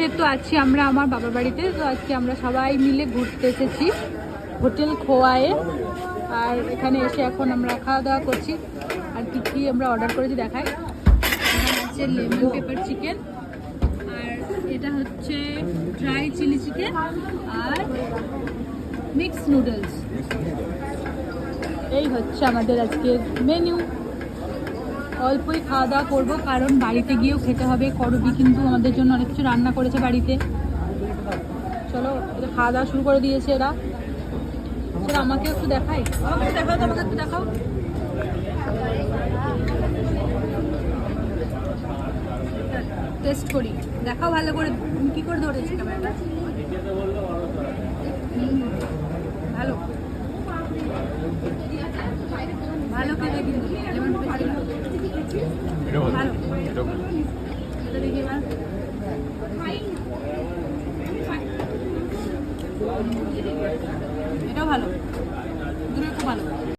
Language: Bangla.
যেহেতু আছি আমরা আমার বাবার বাড়িতে, তো আজকে আমরা সবাই মিলে ঘুরতে এসেছি হোটেল খোয়ায়ে। আর এখানে এসে এখন আমরা খাওয়া দাওয়া করছি। আর কি কি আমরা অর্ডার করেছি দেখাই। এখানে হচ্ছে লেমন পেপার চিকেন, আর এটা হচ্ছে ড্রাই চিলি চিকেন, আর মিক্স নুডলস। এই হচ্ছে আমাদের আজকের মেনু। অল্পই খাওয়া দাওয়া করবো, কারণ বাড়িতে গিয়েও খেতে হবে। করবি কিন্তু আমাদের জন্য অনেক কিছু রান্না করেছে বাড়িতে। চলো, খাওয়া দাওয়া শুরু করে দিয়েছে এরা। চলো আমাকে একটু দেখাই, আমাকে একটু দেখাও, তো আমাকে একটু দেখাও। টেস্ট করি, দেখাও ভালো করে। তুমি কি করে ধরেছি ক্যামেরাটা? ভালো ভালো খেতে কিন্তু লেমন পেপার ভালো। এটা দেখি এবার। এটাও ভালো, দুটোই খুব ভালো।